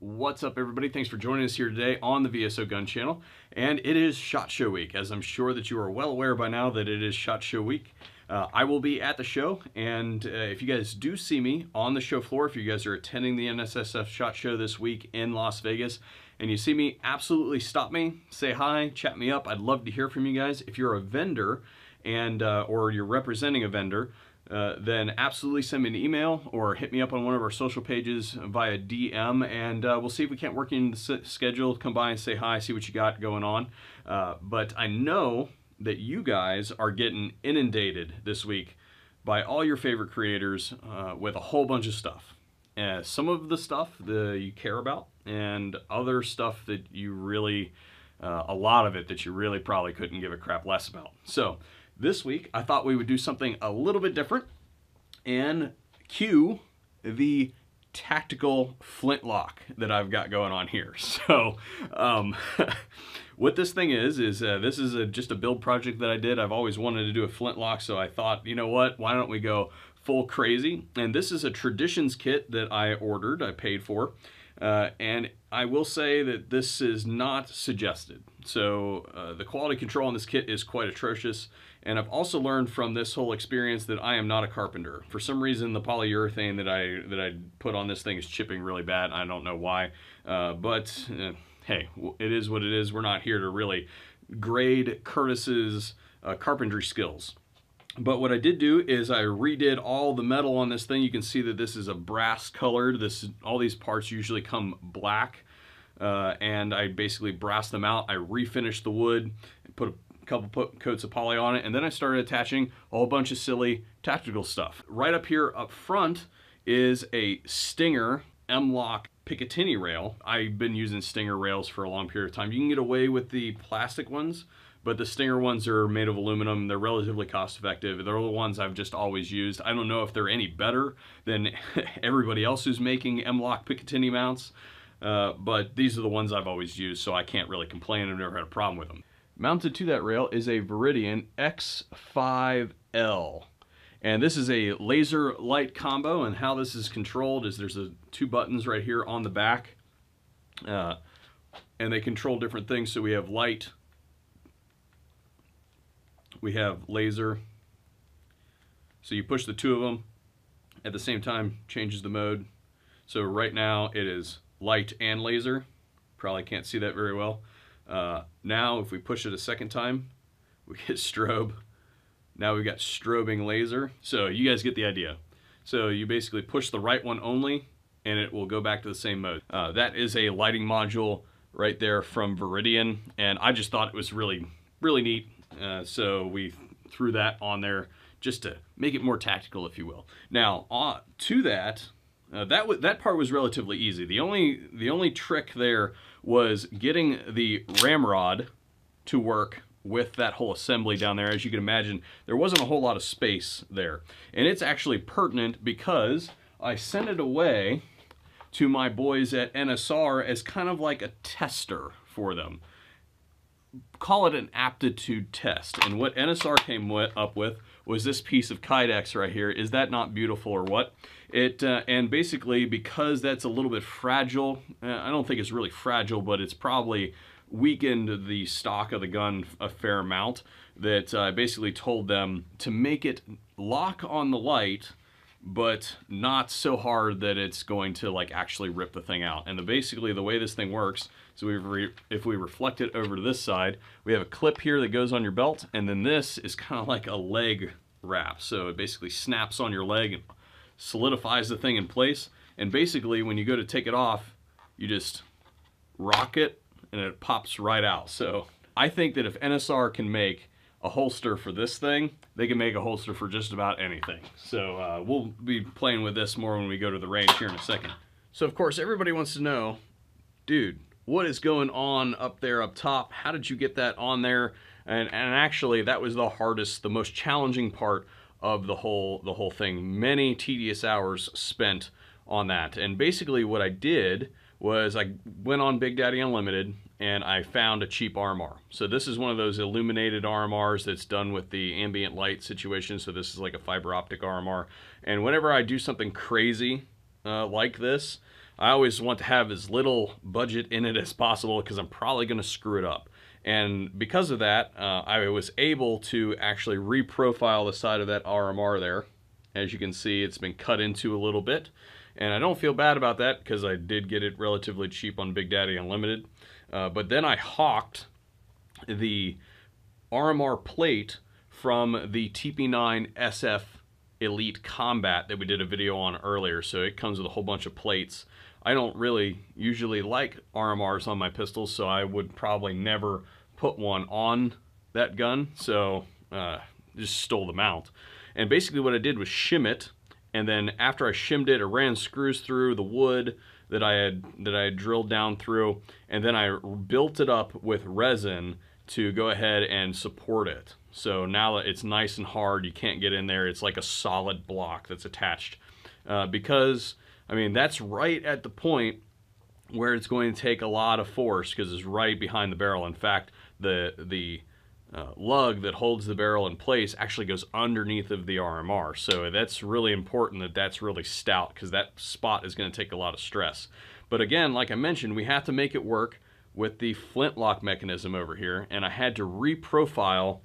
What's up, everybody? Thanks for joining us here today on the VSO Gun Channel. And it is SHOT Show Week, as I'm sure that you are well aware by now that it is SHOT Show Week. I will be at the show, and if you guys do see me on the show floor, if you guys are attending the NSSF SHOT Show this week in Las Vegas, and you see me, absolutely stop me, say hi, chat me up. I'd love to hear from you guys. If you're a vendor and or you're representing a vendor, then absolutely send me an email or hit me up on one of our social pages via DM, and we'll see if we can't work in the schedule. Come by and say hi, see what you got going on. But I know that you guys are getting inundated this week by all your favorite creators with a whole bunch of stuff. Some of the stuff that you care about, and other stuff that you really, a lot of it that you really probably couldn't give a crap less about. So this week, I thought we would do something a little bit different and cue the tactical flintlock that I've got going on here. So what this thing is this is just a build project that I did. I've always wanted to do a flintlock, so I thought, you know what, why don't we go full crazy? And this is a traditions kit that I ordered, I paid for. And I will say that this is not suggested. So the quality control on this kit is quite atrocious. And I've also learned from this whole experience that I am not a carpenter. For some reason, the polyurethane that I put on this thing is chipping really bad. I don't know why. But hey, it is what it is. We're not here to really grade Curtis's carpentry skills. But what I did do is I redid all the metal on this thing. You can see that this is a brass colored. All these parts usually come black, and I basically brassed them out. I refinished the wood, put a couple coats of poly on it, and then I started attaching a whole bunch of silly tactical stuff. Right up here up front is a Stinger M-Lock Picatinny rail. I've been using Stinger rails for a long period of time. You can get away with the plastic ones, but the Stinger ones are made of aluminum. They're relatively cost effective. They're the ones I've just always used. I don't know if they're any better than everybody else who's making M-Lock Picatinny mounts, but these are the ones I've always used, so I can't really complain. I've never had a problem with them. Mounted to that rail is a Veridian X5L. And this is a laser light combo, and how this is controlled is there's two buttons right here on the back, and they control different things. So we have light, we have laser. So you push the two of them at the same time, changes the mode. So right now it is light and laser. Probably can't see that very well. Now if we push it a second time, we get strobe. Now we've got strobing laser. So you guys get the idea. So you basically push the right one only, and it will go back to the same mode. That is a lighting module right there from Veridian, and I just thought it was really, really neat. So we threw that on there just to make it more tactical, if you will. Now, to that, that part was relatively easy. The only trick there was getting the ramrod to work with that whole assembly down there. As you can imagine, there wasn't a whole lot of space there. And it's actually pertinent because I sent it away to my boys at NSR as kind of like a tester for them. Call it an aptitude test. And what NSR came up with was this piece of Kydex right here. Is that not beautiful or what? And basically, because that's a little bit fragile, I don't think it's really fragile, but it's probably weakened the stock of the gun a fair amount, that I basically told them to make it lock on the light, but not so hard that it's going to like actually rip the thing out. And basically the way this thing works, so if we reflect it over to this side, we have a clip here that goes on your belt, and then this is kind of like a leg wrap. So it basically snaps on your leg and solidifies the thing in place. And basically when you go to take it off, you just rock it and it pops right out. So I think that if NSR can make a holster for this thing, they can make a holster for just about anything. So we'll be playing with this more when we go to the range here in a second. So of course everybody wants to know, dude, what is going on up there up top? How did you get that on there? And actually that was the hardest, the most challenging part of the whole thing. Many tedious hours spent on that. And basically what I did was I went on Big Daddy Unlimited and I found a cheap RMR. So this is one of those illuminated RMRs that's done with the ambient light situation. So this is like a fiber optic RMR. And whenever I do something crazy like this, I always want to have as little budget in it as possible because I'm probably going to screw it up. And because of that, I was able to actually reprofile the side of that RMR there. As you can see, it's been cut into a little bit. And I don't feel bad about that because I did get it relatively cheap on Big Daddy Unlimited. But then I hawked the RMR plate from the TP9 SF Elite Combat that we did a video on earlier. So it comes with a whole bunch of plates. I don't really usually like RMRs on my pistols, so I would probably never put one on that gun. So just stole the mount. And basically what I did was shim it, and then after I shimmed it, I ran screws through the wood that I had drilled down through, and then I built it up with resin to go ahead and support it. So now that it's nice and hard, you can't get in there. It's like a solid block that's attached. Because, I mean, that's right at the point where it's going to take a lot of force because it's right behind the barrel. In fact, the lug that holds the barrel in place actually goes underneath of the RMR. So that's really important that that's really stout because that spot is going to take a lot of stress. But again, like I mentioned, we have to make it work with the Flintlock mechanism over here, and I had to reprofile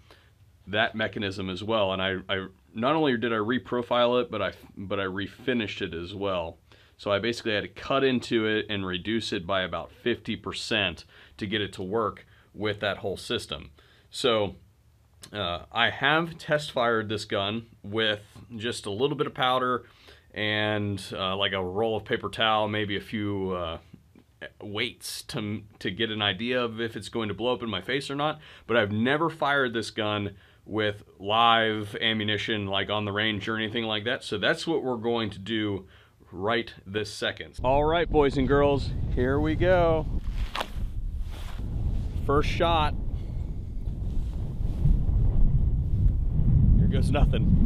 that mechanism as well. And I not only did I reprofile it, but I refinished it as well. So I basically had to cut into it and reduce it by about 50% to get it to work with that whole system. So I have test fired this gun with just a little bit of powder and like a roll of paper towel, maybe a few weights to get an idea of if it's going to blow up in my face or not. But I've never fired this gun with live ammunition like on the range or anything like that. So that's what we're going to do right this second. All right, boys and girls, here we go. First shot. Here goes nothing.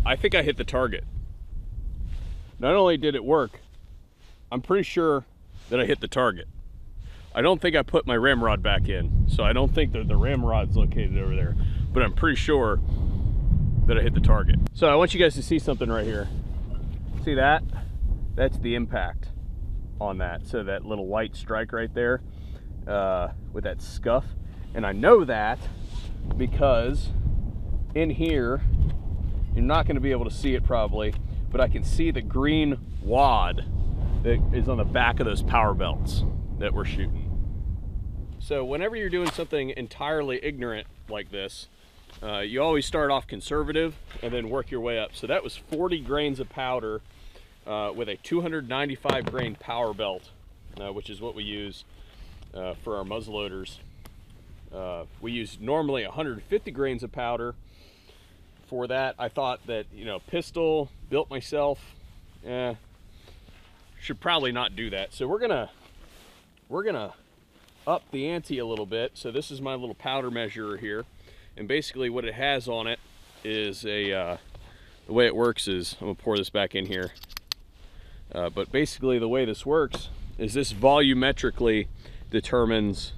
I think I hit the target. Not only did it work, I'm pretty sure that I hit the target. I don't think I put my ramrod back in, so I don't think that the ramrod's located over there, but I'm pretty sure that I hit the target. So I want you guys to see something right here. See that? That's the impact on that. So that little white strike right there with that scuff. And I know that because in here, you're not going to be able to see it probably, but I can see the green wad that is on the back of those power belts that we're shooting. So whenever you're doing something entirely ignorant like this, you always start off conservative and then work your way up. So that was 40 grains of powder with a 295 grain power belt, which is what we use for our muzzleloaders. We use normally 150 grains of powder. For that, I thought that, you know, pistol, built myself, should probably not do that. So we're gonna up the ante a little bit. So this is my little powder measurer here, and basically what it has on it is the way it works is, I'm gonna pour this back in here. But basically the way this works is this volumetrically determines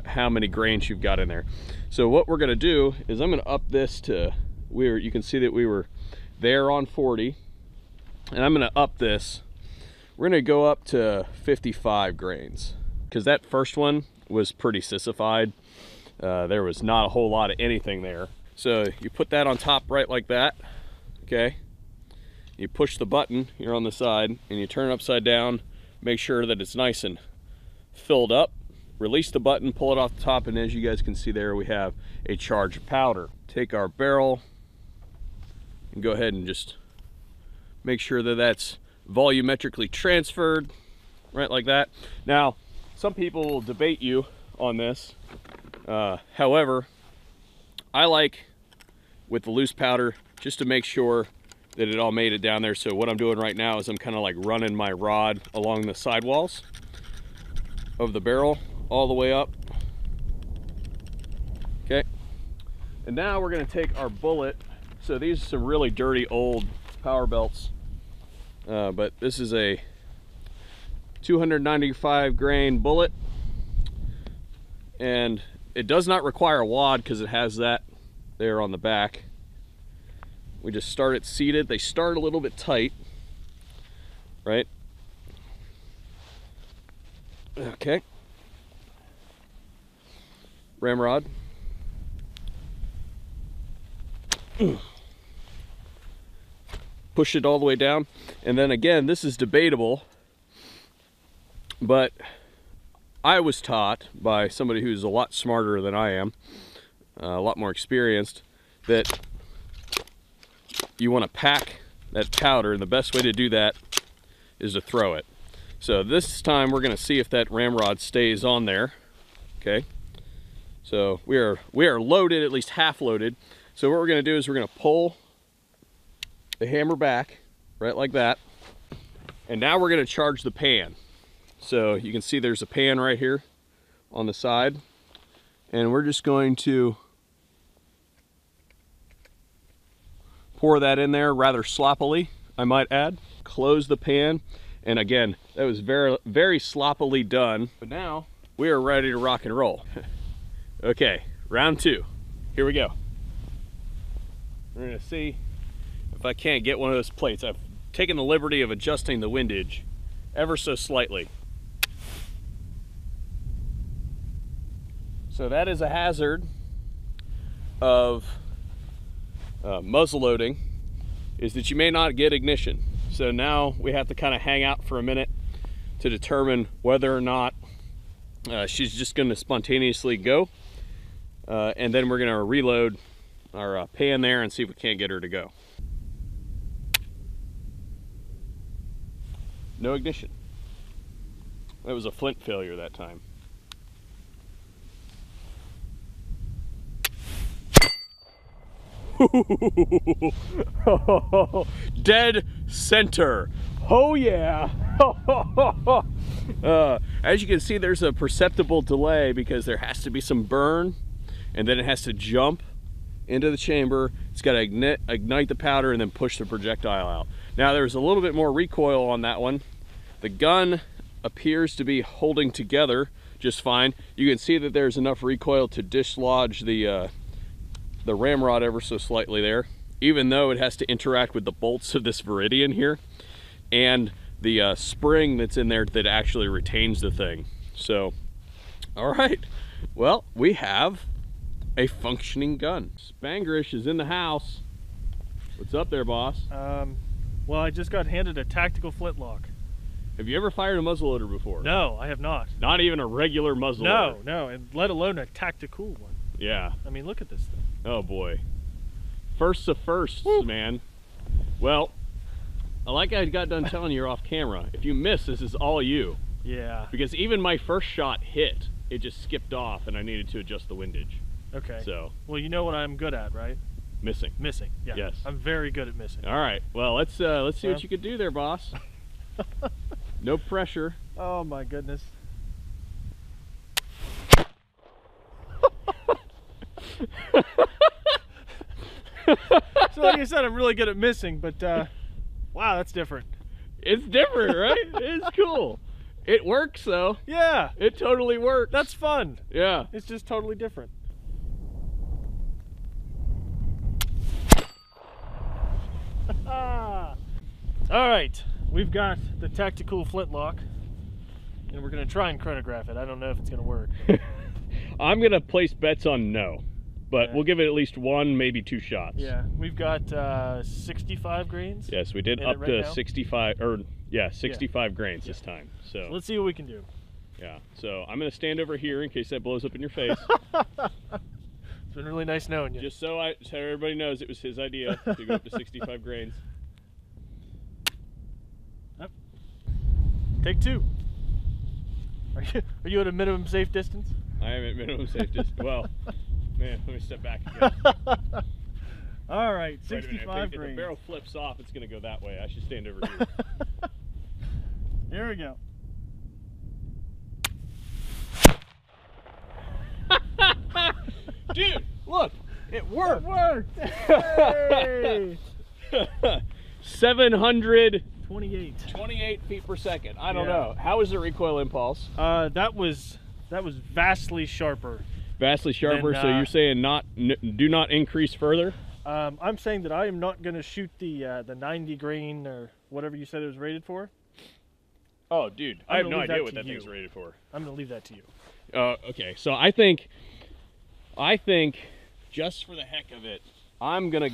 how many grains you've got in there. So what we're gonna do is I'm gonna up this to, you can see that we were there on 40, and I'm gonna up this. We're gonna go up to 55 grains because that first one was pretty sissified. There was not a whole lot of anything there. So you put that on top right like that, okay? You push the button here on the side and you turn it upside down, make sure that it's nice and filled up. Release the button, pull it off the top, and as you guys can see there, we have a charge of powder. Take our barrel and go ahead and just make sure that that's volumetrically transferred, right like that. Now, some people will debate you on this. However, I like with the loose powder just to make sure that it all made it down there. So what I'm doing right now is I'm kind of like running my rod along the sidewalls of the barrel all the way up. Okay. And now we're going to take our bullet. So these are some really dirty old power belts, but this is a 295 grain bullet, and it does not require a wad because it has that there on the back. We just start it seated. They start a little bit tight, right? Okay. Ramrod. Push it all the way down. And then again, this is debatable, but I was taught by somebody who's a lot smarter than I am, a lot more experienced, that you want to pack that powder, and the best way to do that is to throw it. So this time we're going to see if that ramrod stays on there. Okay, so we are loaded, at least half loaded. So what we're going to do is we're going to pull the hammer back right like that, and now we're going to charge the pan. So you can see there's a pan right here on the side, and we're just going to pour that in there rather sloppily, I might add. Close the pan, and again, that was very, very sloppily done. But now we are ready to rock and roll. Okay, round two. Here we go. We're gonna see if I can't get one of those plates. I've taken the liberty of adjusting the windage ever so slightly. So that is a hazard of muzzle loading, is that you may not get ignition. So now we have to kind of hang out for a minute to determine whether or not she's just going to spontaneously go, and then we're going to reload our pan there and see if we can't get her to go. No ignition. That was a flint failure that time. Dead center. Oh yeah. As you can see, there's a perceptible delay because there has to be some burn, and then it has to jump into the chamber. It's got to ignite the powder and then push the projectile out. Now there's a little bit more recoil on that one. The gun appears to be holding together just fine. You can see that there's enough recoil to dislodge the ramrod ever so slightly there, even though it has to interact with the bolts of this Viridian here and the spring that's in there that actually retains the thing. So, all right, well, we have a functioning gun. Spangrish is in the house. What's up there, boss? Well, I just got handed a tactical flintlock. Have you ever fired a muzzleloader before? No, I have not. Not even a regular muzzleloader? No, and let alone a tactical one. Yeah. I mean, look at this thing. Oh boy. Firsts of firsts, woo, man. Well, like I got done telling you off camera, if you miss, this is all you. Yeah. Because even my first shot hit, it just skipped off and I needed to adjust the windage. Okay. So. Well, you know what I'm good at, right? Missing. Missing, yeah. Yes. I'm very good at missing. All right. Well, let's see what you could do there, boss. No pressure. Oh my goodness. So like I said, I'm really good at missing, but wow, that's different. It's different, right? It's cool. It works though. Yeah. It totally works. That's fun. Yeah. It's just totally different. All right, we've got the tactical flintlock, and we're gonna try and chronograph it. I don't know if it's gonna work. I'm gonna place bets on no, but yeah, we'll give it at least one, maybe two shots. Yeah, we've got 65 grains. Yes, we did up to 65, or yeah, 65 grains this time. So let's see what we can do. Yeah, so I'm gonna stand over here in case that blows up in your face. It's been really nice knowing you. Just so everybody knows, it was his idea to go up to 65 grains. Yep. Take two. Are you at a minimum safe distance? I am at minimum safe distance. Well, man, let me step back again. All right, 65 grains. If the barrel flips off, it's going to go that way. I should stand over here. Here we go. Dude, look, it worked. It worked. 728 feet per second. I don't know. How was the recoil impulse? That was vastly sharper Vastly sharper. Then, so you're saying do not increase further? I'm saying that I am not going to shoot the 90 grain or whatever you said it was rated for. Oh, dude, I have no idea what that thing's rated for. I'm going to leave that to you. Okay, so I think just for the heck of it, I'm gonna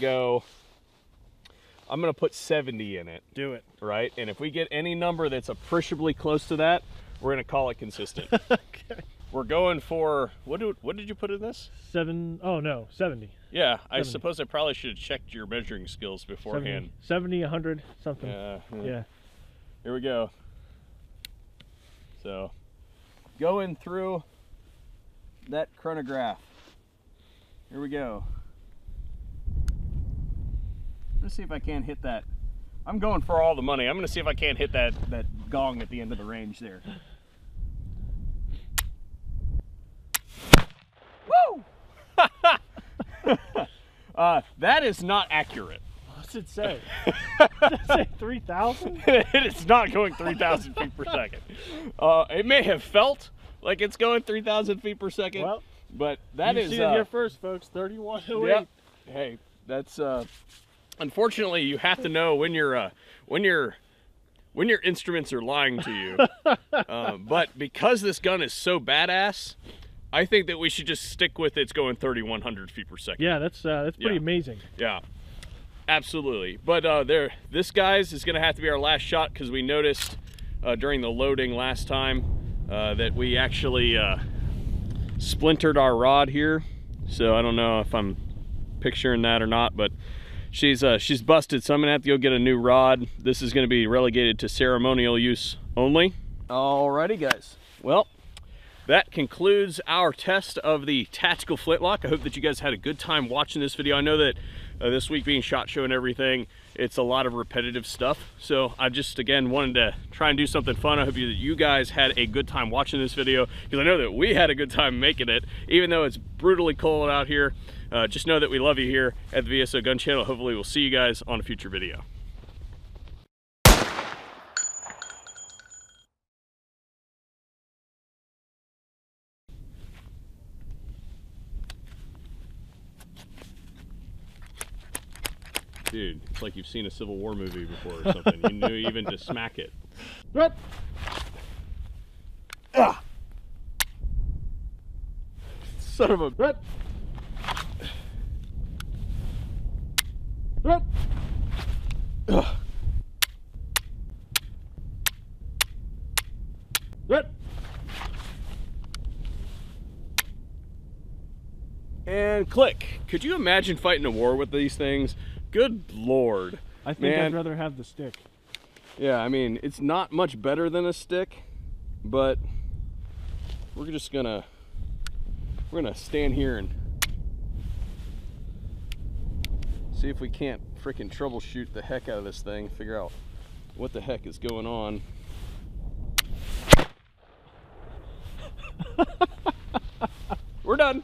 put 70 in it. Do it. Right, and if we get any number that's appreciably close to that, we're gonna call it consistent. Okay. We're going for what did you put in this? 70. Yeah, 70. I suppose I probably should have checked your measuring skills beforehand. 70, 100, something. Yeah. Here we go. So, going through that chronograph. Here we go. Let's see if I can't hit that. I'm going for all the money. I'm going to see if I can't hit that gong at the end of the range there. Woo! That is not accurate. What's it say? Does it say 3,000? It is not going 3,000 feet per second. It may have felt like it's going 3,000 feet per second, well, but that is. You see it here first, folks. 3108. Yep. Hey, that's. Unfortunately, you have to know when your instruments are lying to you. But because this gun is so badass, I think that we should just stick with it's going 3,100 feet per second. Yeah, that's pretty amazing. Yeah. Absolutely, but this guys is gonna have to be our last shot because we noticed during the loading last time that we actually splintered our rod here. So I don't know if I'm picturing that or not, but she's busted. So I'm gonna have to go get a new rod. This is gonna be relegated to ceremonial use only. Alrighty, guys. Well, that concludes our test of the tactical flintlock. I hope that you guys had a good time watching this video. I know that this week being SHOT Show and everything, it's a lot of repetitive stuff. So I just, again, wanted to try and do something fun. I hope that you guys had a good time watching this video, because I know that we had a good time making it, even though it's brutally cold out here. Just know that we love you here at the VSO Gun Channel. Hopefully we'll see you guys on a future video. Dude, it's like you've seen a Civil War movie before or something. You knew even to smack it. What? Ah! Son of a... What? What? What? And click. Could you imagine fighting a war with these things? Good Lord. I think I'd rather have the stick. Yeah, I mean, it's not much better than a stick, but we're gonna stand here and see if we can't freaking troubleshoot the heck out of this thing, figure out what the heck is going on. We're done.